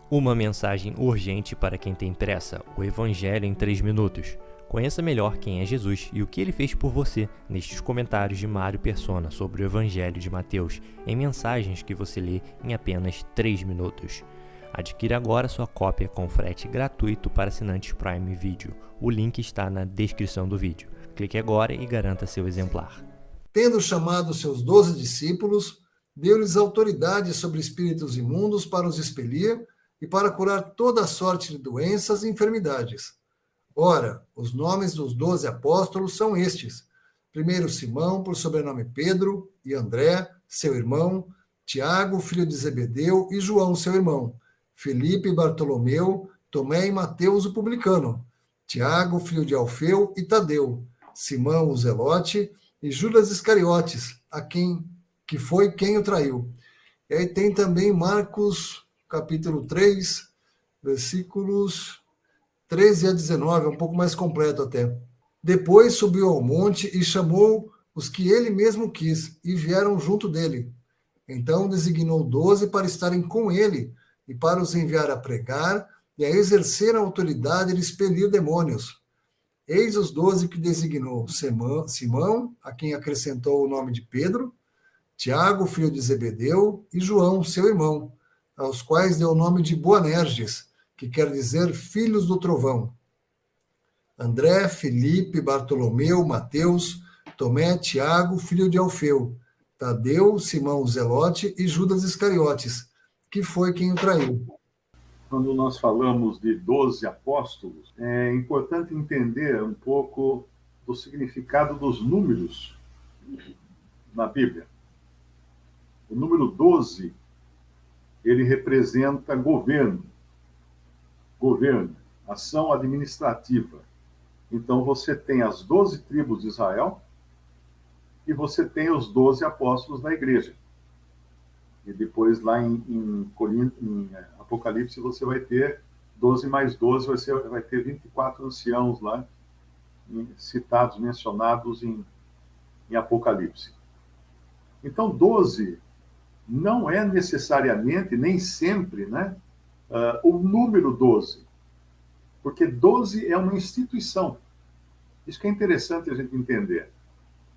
Uma mensagem urgente para quem tem pressa, o Evangelho em 3 minutos. Conheça melhor quem é Jesus e o que ele fez por você nestes comentários de Mário Persona sobre o Evangelho de Mateus, em mensagens que você lê em apenas 3 minutos. Adquira agora sua cópia com frete gratuito para assinantes Prime Video. O link está na descrição do vídeo. Clique agora e garanta seu exemplar. Tendo chamado seus 12 discípulos, deu-lhes autoridade sobre espíritos imundos para os expelir e para curar toda sorte de doenças e enfermidades. Ora, os nomes dos 12 apóstolos são estes: primeiro Simão, por sobrenome Pedro, e André, seu irmão, Tiago, filho de Zebedeu, e João, seu irmão, Felipe e Bartolomeu, Tomé e Mateus, o publicano, Tiago, filho de Alfeu, e Tadeu, Simão, o Zelote, e Judas Iscariotes, que foi quem o traiu. E aí tem também Marcos, capítulo 3, versículos 13 a 19, é um pouco mais completo até. Depois subiu ao monte e chamou os que ele mesmo quis, e vieram junto dele. Então designou 12 para estarem com ele, e para os enviar a pregar e a exercer a autoridade de expelir demônios. Eis os 12 que designou: Simão, a quem acrescentou o nome de Pedro, Tiago, filho de Zebedeu, e João, seu irmão, aos quais deu o nome de Boanerges, que quer dizer filhos do trovão. André, Felipe, Bartolomeu, Mateus, Tomé, Tiago, filho de Alfeu, Tadeu, Simão o Zelote e Judas Iscariotes, que foi quem o traiu. Quando nós falamos de 12 apóstolos, é importante entender um pouco do significado dos números na Bíblia. O número 12, ele representa governo, ação administrativa. Então você tem as 12 tribos de Israel e você tem os 12 apóstolos da igreja. E depois lá em Apocalipse você vai ter 12 mais 12, você vai ter 24 anciãos lá, citados, mencionados em Apocalipse. Então 12 não é necessariamente, nem sempre, né, o número 12, porque 12 é uma instituição. Isso que é interessante a gente entender.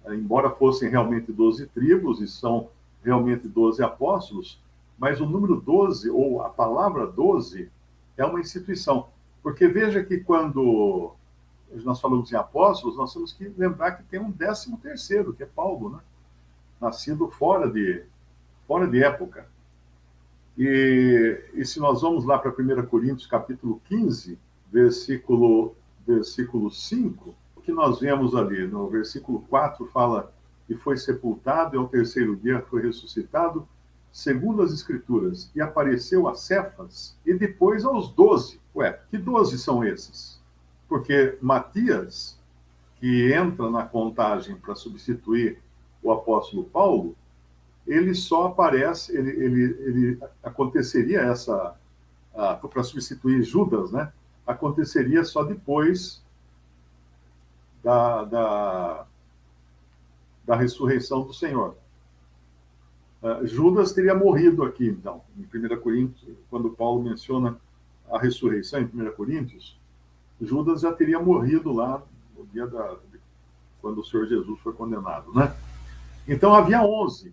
Embora fossem realmente 12 tribos e são realmente 12 apóstolos, mas o número 12, ou a palavra 12, é uma instituição. Porque veja que quando nós falamos em apóstolos, nós temos que lembrar que tem um 13º, que é Paulo, né? Nascido fora de época. E se nós vamos lá para 1 Coríntios, capítulo 15, versículo 5, o que nós vemos ali no versículo 4 fala que foi sepultado e ao terceiro dia foi ressuscitado, segundo as Escrituras, e apareceu a Cefas e depois aos 12. Ué, que 12 são esses? Porque Matias, que entra na contagem para substituir o apóstolo Paulo, ele só aparece, ele aconteceria para substituir Judas, né? Aconteceria só depois da ressurreição do Senhor. Judas teria morrido aqui, então, em 1 Coríntios, quando Paulo menciona a ressurreição em 1 Coríntios, Judas já teria morrido lá no dia quando o Senhor Jesus foi condenado, né? Então havia 11,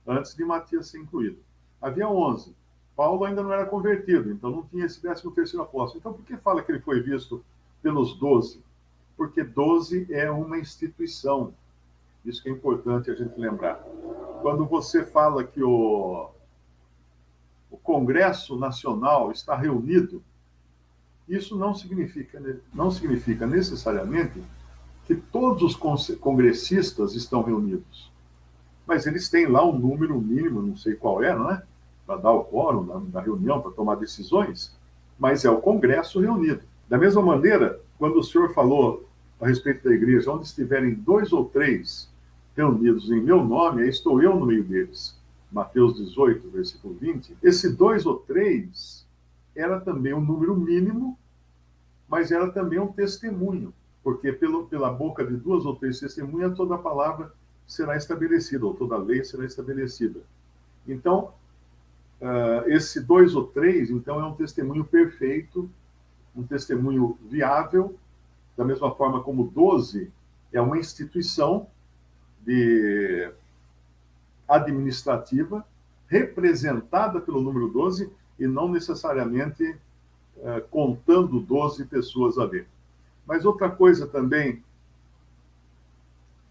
antes de Matias ser incluído. Havia 11. Paulo ainda não era convertido, então não tinha esse 13º apóstolo. Então por que fala que ele foi visto pelos 12? Porque 12 é uma instituição. Isso que é importante a gente lembrar. Quando você fala que o Congresso Nacional está reunido, isso não significa necessariamente que todos os congressistas estão reunidos. Mas eles têm lá um número mínimo, não sei qual é, não é? Para dar o quórum da reunião, para tomar decisões, mas é o Congresso reunido. Da mesma maneira, quando o senhor falou a respeito da igreja, onde estiverem 2 ou 3 reunidos em meu nome, aí estou eu no meio deles. Mateus 18, versículo 20. Esse 2 ou 3 era também um número mínimo, mas era também um testemunho, porque pela boca de 2 ou 3 testemunhas, toda a palavra será estabelecida, ou toda a lei será estabelecida. Então, esse 2 ou 3, então, é um testemunho perfeito, um testemunho viável, da mesma forma como 12 é uma instituição administrativa representada pelo número 12 e não necessariamente contando 12 pessoas ali. Mas outra coisa também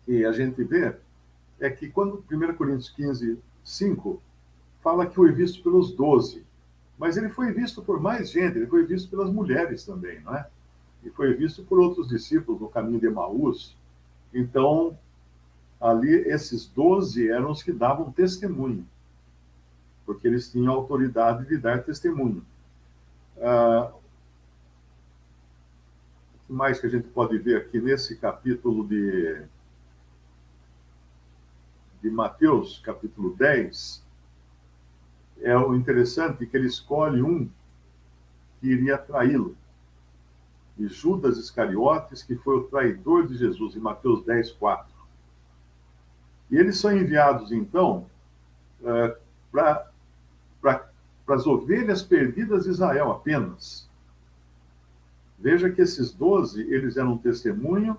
que a gente vê é que quando 1 Coríntios 15, 5 fala que foi visto pelos 12, mas ele foi visto por mais gente, ele foi visto pelas mulheres também, não é? E foi visto por outros discípulos no caminho de Emaús. Então, ali, esses 12 eram os que davam testemunho, porque eles tinham autoridade de dar testemunho. O que mais que a gente pode ver aqui nesse capítulo de Mateus, capítulo 10, é o interessante que ele escolhe um que iria traí-lo. E Judas Iscariotes, que foi o traidor de Jesus, em Mateus 10, 4. E eles são enviados, então, para as ovelhas perdidas de Israel apenas. Veja que esses 12, eles eram um testemunho,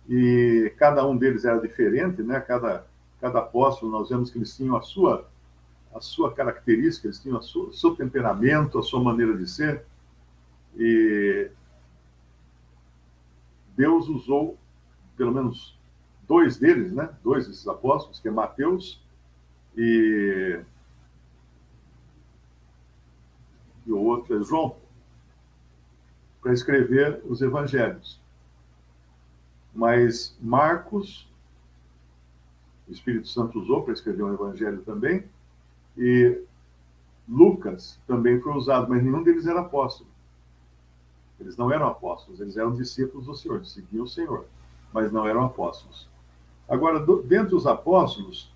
e cada um deles era diferente, né? Cada apóstolo, nós vemos que eles tinham a sua característica, eles tinham o seu temperamento, a sua maneira de ser. E Deus usou pelo menos 2 deles, né? 2 desses apóstolos, que é Mateus e o outro é João, para escrever os evangelhos. Mas Marcos, o Espírito Santo usou para escrever um evangelho também, e Lucas também foi usado, mas nenhum deles era apóstolo. Eles não eram apóstolos, eles eram discípulos do Senhor, seguiam o Senhor, mas não eram apóstolos. Agora, dentre os apóstolos,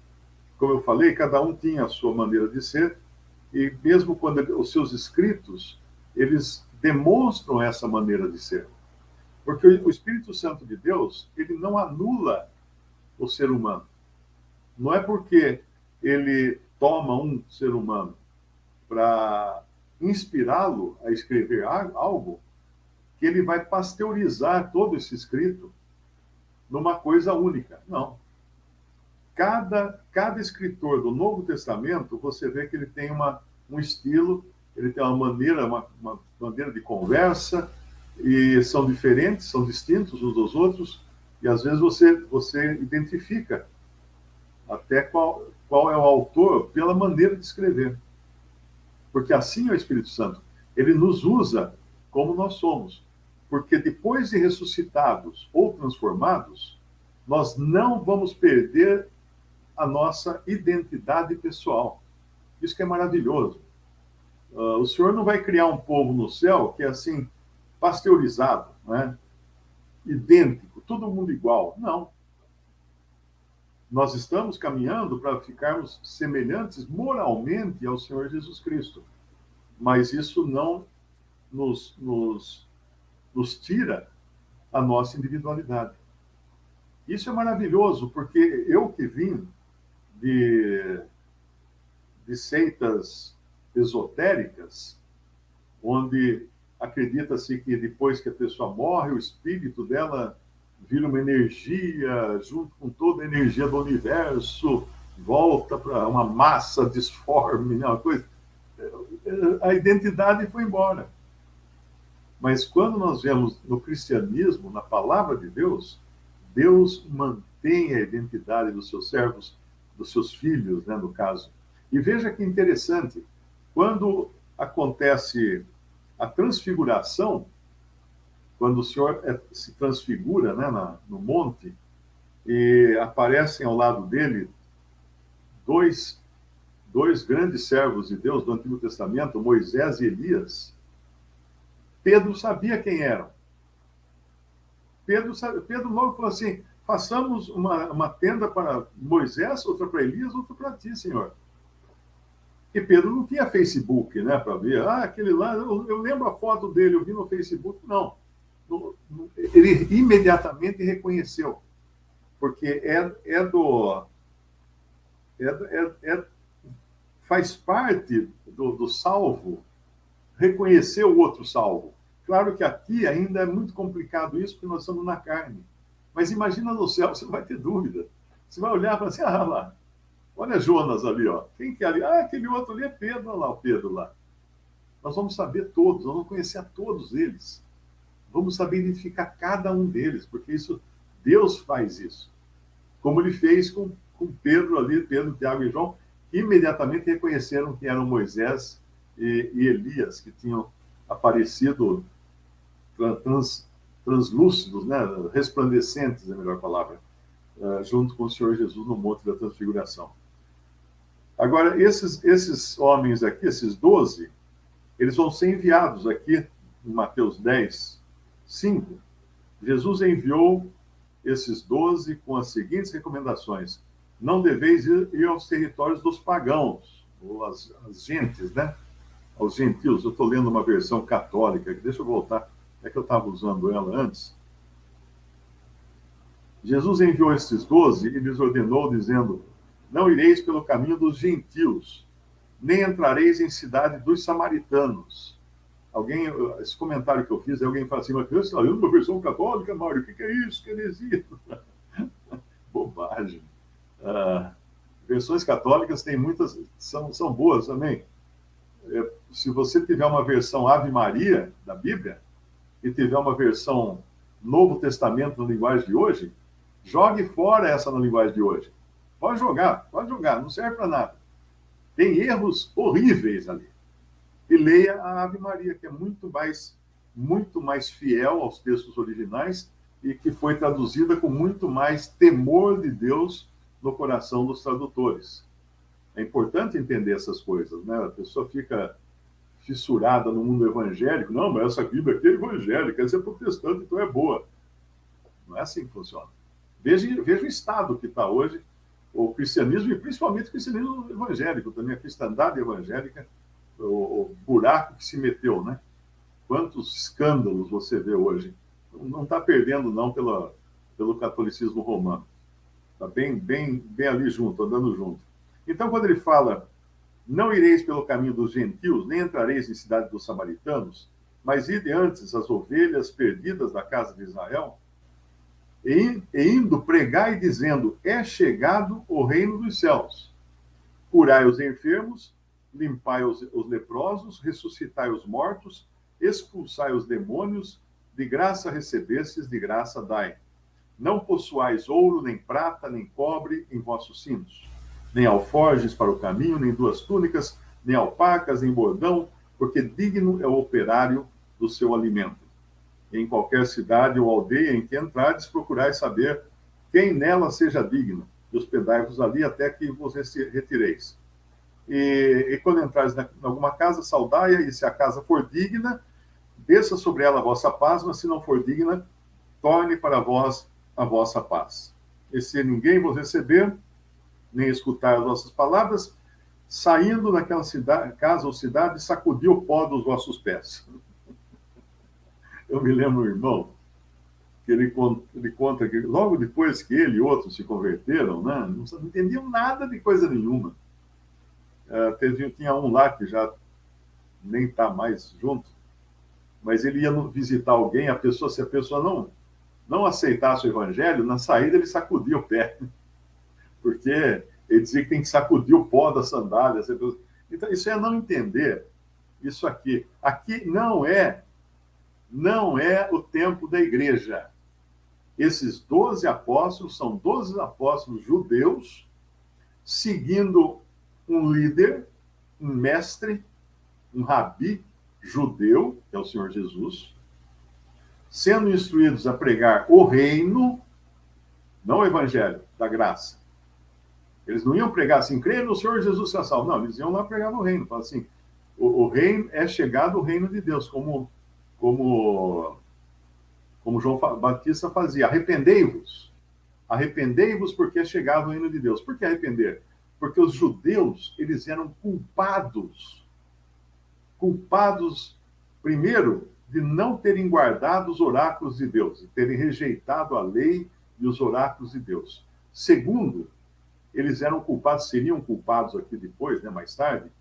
como eu falei, cada um tinha a sua maneira de ser, e mesmo quando os seus escritos, eles demonstram essa maneira de ser. Porque o Espírito Santo de Deus, ele não anula o ser humano. Não é porque ele toma um ser humano para inspirá-lo a escrever algo, que ele vai pasteurizar todo esse escrito numa coisa única. Não. Cada escritor do Novo Testamento, você vê que ele tem um estilo, ele tem uma maneira de conversa, e são diferentes, são distintos uns dos outros, e às vezes você identifica até qual é o autor pela maneira de escrever. Porque assim é o Espírito Santo. Ele nos usa como nós somos. Porque depois de ressuscitados ou transformados, nós não vamos perder a nossa identidade pessoal. Isso que é maravilhoso. O Senhor não vai criar um povo no céu que é assim, pasteurizado, né? Idêntico, todo mundo igual. Não. Nós estamos caminhando para ficarmos semelhantes moralmente ao Senhor Jesus Cristo. Mas isso não nos tira a nossa individualidade. Isso é maravilhoso, porque eu que vim de seitas esotéricas, onde acredita-se que depois que a pessoa morre, o espírito dela vira uma energia, junto com toda a energia do universo, volta para uma massa disforme, uma coisa. A identidade foi embora. Mas quando nós vemos no cristianismo, na palavra de Deus, Deus mantém a identidade dos seus servos, dos seus filhos, né, no caso. E veja que interessante, quando acontece a transfiguração, quando o Senhor se transfigura, né, no monte, e aparecem ao lado dele dois grandes servos de Deus do Antigo Testamento, Moisés e Elias, Pedro sabia quem eram. Pedro logo falou assim: façamos uma tenda para Moisés, outra para Elias, outra para ti, Senhor. E Pedro não tinha Facebook, né, para ver. Aquele lá, eu lembro a foto dele, eu vi no Facebook. Não. Ele imediatamente reconheceu, porque faz parte do salvo reconhecer o outro salvo. Claro que aqui ainda é muito complicado isso, porque nós estamos na carne. Mas imagina no céu, você não vai ter dúvida. Você vai olhar e falar assim, ah lá, olha Jonas ali, ó. Quem que é ali? Ah, aquele outro ali é Pedro, olha lá o Pedro lá. Nós vamos saber todos, nós vamos conhecer a todos eles. Vamos saber identificar cada um deles, porque isso, Deus faz isso. Como ele fez com Pedro ali, Pedro, Tiago e João, que imediatamente reconheceram que eram Moisés e Elias, que tinham aparecido translúcidos, né? Resplandecentes, é a melhor palavra, junto com o Senhor Jesus no Monte da Transfiguração. Agora, esses homens aqui, esses 12, eles vão ser enviados aqui, em Mateus 10, 5. Jesus enviou esses 12 com as seguintes recomendações: não deveis ir aos territórios dos pagãos, ou as gentes, né? Aos gentios. Eu estou lendo uma versão católica aqui, deixa eu voltar, é que eu estava usando ela antes. Jesus enviou esses 12 e lhes ordenou, dizendo: não ireis pelo caminho dos gentios, nem entrareis em cidade dos samaritanos. Alguém, esse comentário que eu fiz, alguém fala assim, mas você está lendo uma versão católica, Mário? O que é isso? Que heresia? Bobagem. Versões católicas têm muitas, são boas também. Se você tiver uma versão Ave Maria da Bíblia e tiver uma versão Novo Testamento na linguagem de hoje, jogue fora essa na linguagem de hoje. Pode jogar, não serve para nada. Tem erros horríveis ali. E leia a Ave Maria, que é muito mais fiel aos textos originais e que foi traduzida com muito mais temor de Deus no coração dos tradutores. É importante entender essas coisas, né? A pessoa fica fissurada no mundo evangélico. Não, mas essa Bíblia aqui é evangélica, essa é protestante, então é boa. Não é assim que funciona. Veja o estado que está hoje o cristianismo, e principalmente o cristianismo evangélico, também a cristandade evangélica, o buraco que se meteu, né? Quantos escândalos você vê hoje. Não está perdendo, não, pelo catolicismo romano. Está bem ali junto, andando junto. Então, quando ele fala, não ireis pelo caminho dos gentios, nem entrareis em cidade dos samaritanos, mas ide antes as ovelhas perdidas da casa de Israel, e indo pregai dizendo, é chegado o reino dos céus. Curai os enfermos, limpai os leprosos, ressuscitai os mortos, expulsai os demônios, de graça recebestes, de graça dai. Não possuais ouro, nem prata, nem cobre em vossos cintos, nem alforjes para o caminho, nem 2 túnicas, nem alpacas, nem bordão, porque digno é o operário do seu alimento. Em qualquer cidade ou aldeia em que entrardes, procurai saber quem nela seja digno, e hospedai-vos ali até que vos retireis. E quando entrares em alguma casa, saudai-a, e se a casa for digna, desça sobre ela a vossa paz, mas se não for digna, torne para vós a vossa paz. E se ninguém vos receber, nem escutar as vossas palavras, saindo daquela casa ou cidade, sacudi o pó dos vossos pés. Eu me lembro, irmão, que ele conta que logo depois que ele e outros se converteram, né, não entendiam nada de coisa nenhuma. Tinha um lá que já nem está mais junto, mas ele ia visitar alguém, se a pessoa não aceitasse o evangelho, na saída ele sacudia o pé, porque ele dizia que tem que sacudir o pó da sandália. Então, isso é não entender isso aqui. Aqui não é o tempo da igreja. Esses 12 apóstolos são 12 apóstolos judeus, seguindo um líder, um mestre, um rabi judeu, que é o Senhor Jesus, sendo instruídos a pregar o reino, não o evangelho, da graça. Eles não iam pregar assim, creia no Senhor Jesus será salvo. Não, eles iam lá pregar no reino. Falar assim, o reino é chegado o reino de Deus, como João Batista fazia. Arrependei-vos porque é chegado o reino de Deus. Por que arrepender? Porque os judeus, eles eram culpados, primeiro, de não terem guardado os oráculos de Deus, de terem rejeitado a lei e os oráculos de Deus. Segundo, eles eram culpados, seriam culpados aqui depois, né, mais tarde,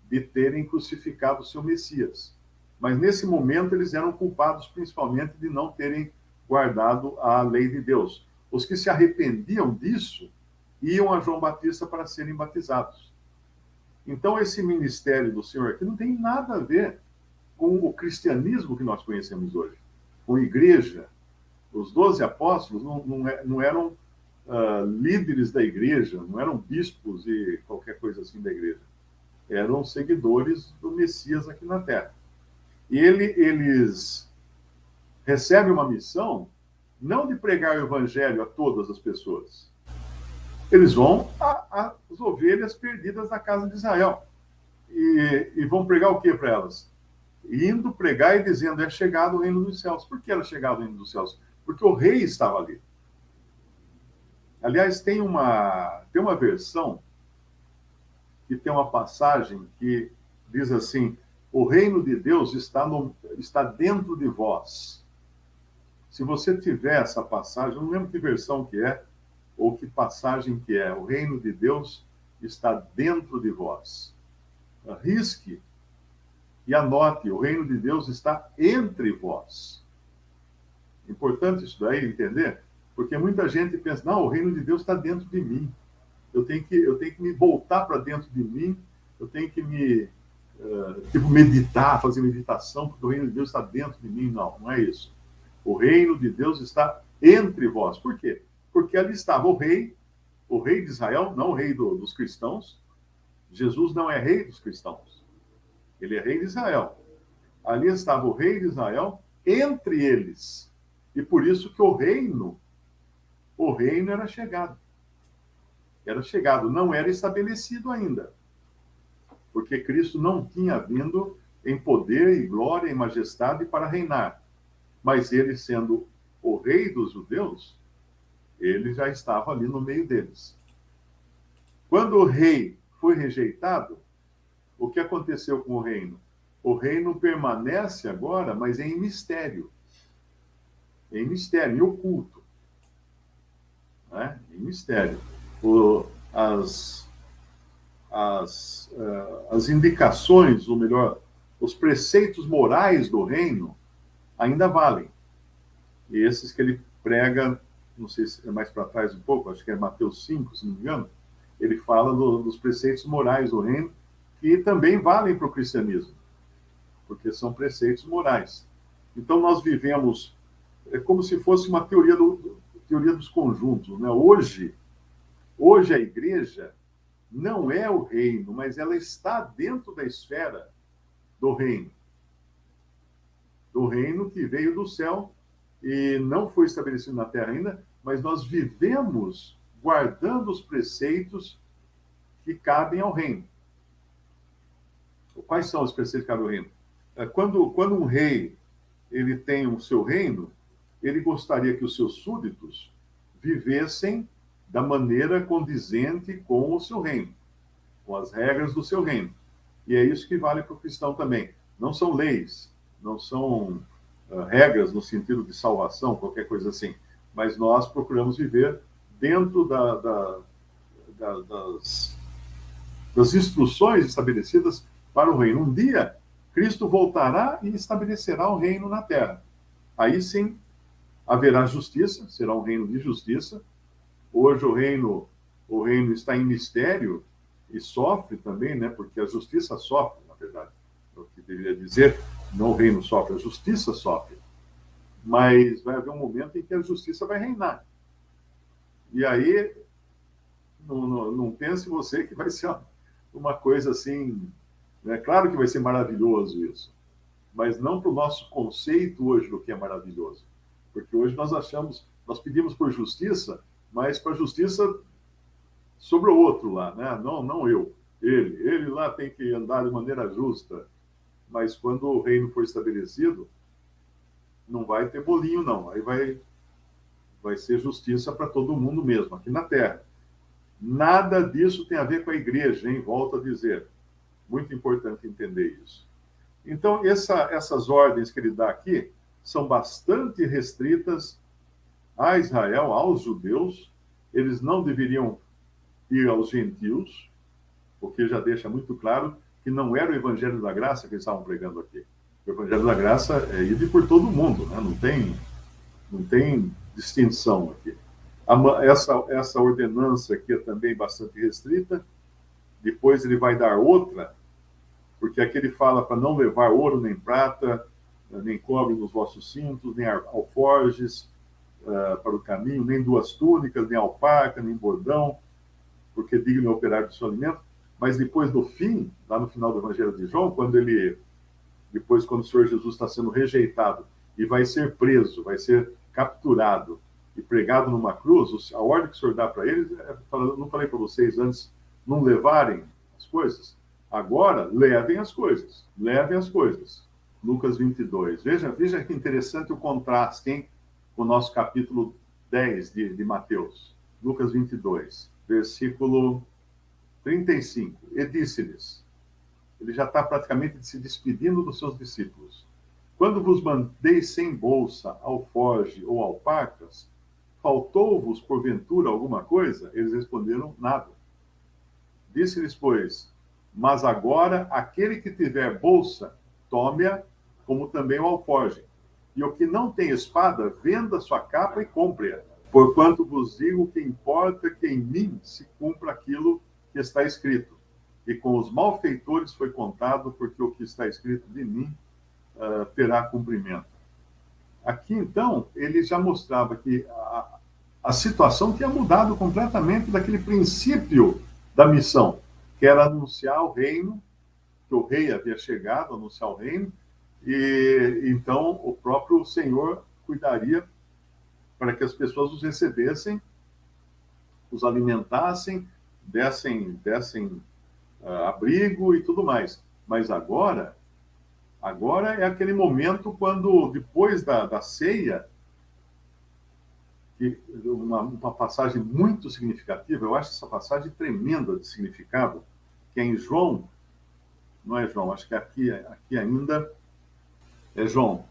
de terem crucificado o seu Messias. Mas nesse momento eles eram culpados principalmente de não terem guardado a lei de Deus. Os que se arrependiam disso iam a João Batista para serem batizados. Então esse ministério do Senhor aqui não tem nada a ver com o cristianismo que nós conhecemos hoje, com igreja. Os 12 apóstolos não eram líderes da igreja, não eram bispos e qualquer coisa assim da igreja. Eram seguidores do Messias aqui na Terra. E eles recebem uma missão não de pregar o evangelho a todas as pessoas. Eles vão às ovelhas perdidas da casa de Israel. E vão pregar o que para elas? Indo pregar e dizendo, é chegado o reino dos céus. Por que era chegado o reino dos céus? Porque o rei estava ali. Aliás, tem uma versão que tem uma passagem que diz assim, o reino de Deus está dentro de vós. Se você tiver essa passagem, eu não lembro que versão que é, ou que passagem que é, o reino de Deus está dentro de vós. Risque e anote, o reino de Deus está entre vós. Importante isso daí, entender? Porque muita gente pensa, não, o reino de Deus está dentro de mim. Eu tenho que me voltar para dentro de mim, eu tenho que meditar, fazer meditação, porque o reino de Deus está dentro de mim. Não, não é isso. O reino de Deus está entre vós. Por quê? Porque ali estava o rei de Israel, não o rei dos cristãos. Jesus não é rei dos cristãos. Ele é rei de Israel. Ali estava o rei de Israel entre eles. E por isso que o reino era chegado. Era chegado, não era estabelecido ainda. Porque Cristo não tinha vindo em poder e glória e majestade para reinar. Mas ele, sendo o rei dos judeus, ele já estava ali no meio deles. Quando o rei foi rejeitado, o que aconteceu com o reino? O reino permanece agora, mas em mistério. Em mistério, em oculto. Né? Em mistério. As indicações, ou melhor, os preceitos morais do reino ainda valem. E esses que ele prega, não sei se é mais para trás um pouco, acho que é Mateus 5, se não me engano, ele fala dos preceitos morais do reino, que também valem para o cristianismo, porque são preceitos morais. Então nós vivemos, é como se fosse uma teoria dos conjuntos. Né? Hoje a igreja não é o reino, mas ela está dentro da esfera do reino. Do reino que veio do céu e não foi estabelecido na terra ainda, mas nós vivemos guardando os preceitos que cabem ao reino. Quais são os preceitos que cabem ao reino? Quando um rei ele tem o seu reino, ele gostaria que os seus súditos vivessem da maneira condizente com o seu reino, com as regras do seu reino. E é isso que vale para o cristão também. Não são leis, não são regras no sentido de salvação, qualquer coisa assim, mas nós procuramos viver dentro das instruções estabelecidas para o reino. Um dia, Cristo voltará e estabelecerá o reino na terra. Aí sim, haverá justiça, será um reino de justiça. Hoje o reino está em mistério e sofre também, né? Porque a justiça sofre, na verdade. É o que deveria dizer, não o reino sofre, a justiça sofre. Mas vai haver um momento em que a justiça vai reinar. E aí, não pense você que vai ser uma coisa assim... É claro que vai ser maravilhoso isso, mas não para o nosso conceito hoje do que é maravilhoso. Porque hoje nós pedimos por justiça, mas para justiça sobre o outro lá, né? Não eu. Ele lá tem que andar de maneira justa. Mas quando o reino for estabelecido, não vai ter bolinho, não. Aí vai ser justiça para todo mundo mesmo, aqui na Terra. Nada disso tem a ver com a igreja, hein? Volto a dizer. Muito importante entender isso. Então, essas ordens que ele dá aqui são bastante restritas a Israel, aos judeus. Eles não deveriam e aos gentios, porque já deixa muito claro que não era o Evangelho da Graça que eles estavam pregando aqui. O Evangelho da Graça é ir por todo mundo, né? Não tem distinção aqui. Essa ordenança aqui é também bastante restrita. Depois ele vai dar outra, porque aqui ele fala para não levar ouro nem prata, nem cobre nos vossos cintos, nem alforjes para o caminho, nem duas túnicas, nem alpaca, nem bordão, porque digno é operar do seu alimento. Mas depois do fim, lá no final do Evangelho de João, quando o Senhor Jesus está sendo rejeitado e vai ser preso, vai ser capturado e pregado numa cruz, a ordem que o Senhor dá para eles, não falei para vocês antes, não levarem as coisas? Agora, levem as coisas. Levem as coisas. Lucas 22. Veja que interessante o contraste, hein, com o nosso capítulo 10 de Mateus. Lucas 22, versículo 35. E disse-lhes, ele já está praticamente se despedindo dos seus discípulos. Quando vos mandei sem bolsa, alforge ou alpacas, faltou-vos, porventura, alguma coisa? Eles responderam, nada. Disse-lhes, pois, mas agora aquele que tiver bolsa, tome-a, como também o alforge. E o que não tem espada, venda sua capa e compre-a. Porquanto vos digo que importa que em mim se cumpra aquilo que está escrito. E com os malfeitores foi contado, porque o que está escrito de mim terá cumprimento. Aqui, então, ele já mostrava que a situação tinha mudado completamente daquele princípio da missão, que era anunciar o reino, que o rei havia chegado, anunciar o reino, e então o próprio Senhor cuidaria para que as pessoas os recebessem, os alimentassem, dessem abrigo e tudo mais. Mas agora é aquele momento quando, depois da ceia, uma passagem muito significativa, eu acho essa passagem tremenda de significado, que é em João, não é João, acho que aqui ainda é João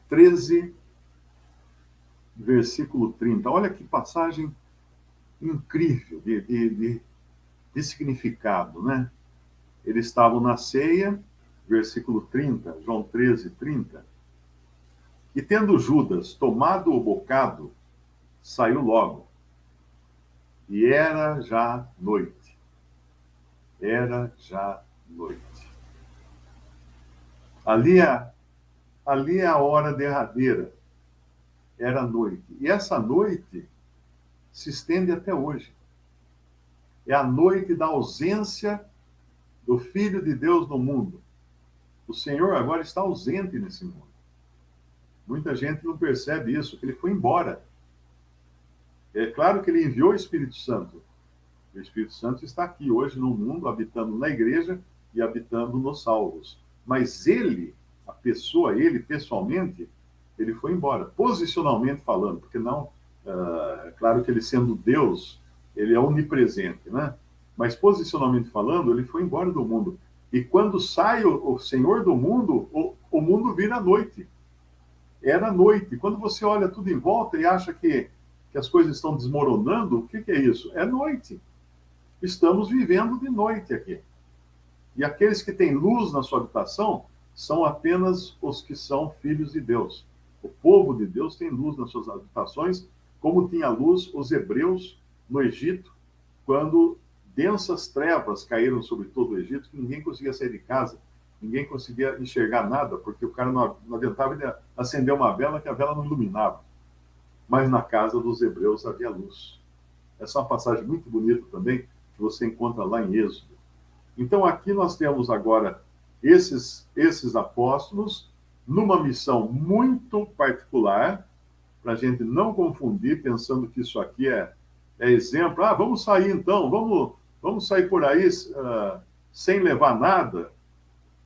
13, versículo 30. Olha que passagem incrível de significado, né? Eles estavam na ceia, versículo 30, João 13, 30. E tendo Judas tomado o bocado, saiu logo. E era já noite. Era já noite. Ali é a hora derradeira. Era noite. E essa noite se estende até hoje. É a noite da ausência do Filho de Deus no mundo. O Senhor agora está ausente nesse mundo. Muita gente não percebe isso, que ele foi embora. É claro que ele enviou o Espírito Santo. O Espírito Santo está aqui hoje no mundo, habitando na igreja e habitando nos salvos. Mas ele, a pessoa, ele pessoalmente, ele foi embora. Posicionalmente falando, porque não... é claro que ele sendo Deus, ele é onipresente, né? Mas posicionalmente falando, ele foi embora do mundo. E quando sai o Senhor do mundo, o mundo vira noite. Era noite. Quando você olha tudo em volta e acha que as coisas estão desmoronando, o que é isso? É noite. Estamos vivendo de noite aqui. E aqueles que têm luz na sua habitação são apenas os que são filhos de Deus. O povo de Deus tem luz nas suas habitações, como tinha luz os hebreus no Egito, quando densas trevas caíram sobre todo o Egito, que ninguém conseguia sair de casa, ninguém conseguia enxergar nada, porque o cara não adiantava acender uma vela, que a vela não iluminava. Mas na casa dos hebreus havia luz. Essa é uma passagem muito bonita também, que você encontra lá em Êxodo. Então aqui nós temos agora esses apóstolos numa missão muito particular, para a gente não confundir, pensando que isso aqui é exemplo. Vamos sair então, vamos sair por aí sem levar nada.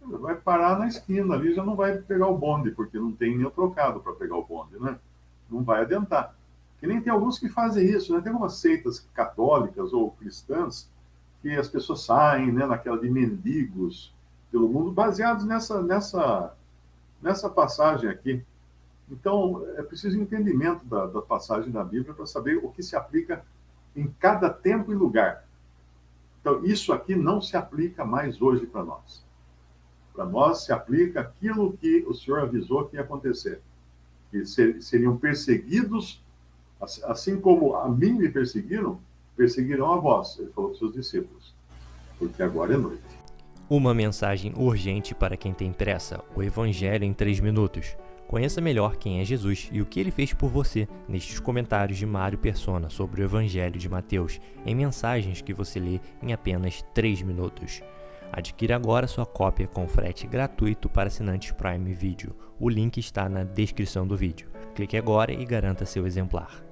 Vai parar na esquina ali, já não vai pegar o bonde, porque não tem nem o trocado para pegar o bonde, né? Não vai adiantar. Que nem tem alguns que fazem isso, né? Tem algumas seitas católicas ou cristãs que as pessoas saem, né, naquela de mendigos pelo mundo, baseados nessa passagem aqui. Então, é preciso entendimento da passagem da Bíblia para saber o que se aplica em cada tempo e lugar. Então, isso aqui não se aplica mais hoje para nós. Para nós se aplica aquilo que o Senhor avisou que ia acontecer. Que seriam perseguidos, assim como a mim me perseguiram, perseguirão a vós, ele falou para os seus discípulos, porque agora é noite. Uma mensagem urgente para quem tem pressa, o Evangelho em 3 minutos. Conheça melhor quem é Jesus e o que ele fez por você nestes comentários de Mário Persona sobre o Evangelho de Mateus, em mensagens que você lê em apenas 3 minutos. Adquira agora sua cópia com frete gratuito para assinantes Prime Video. O link está na descrição do vídeo. Clique agora e garanta seu exemplar.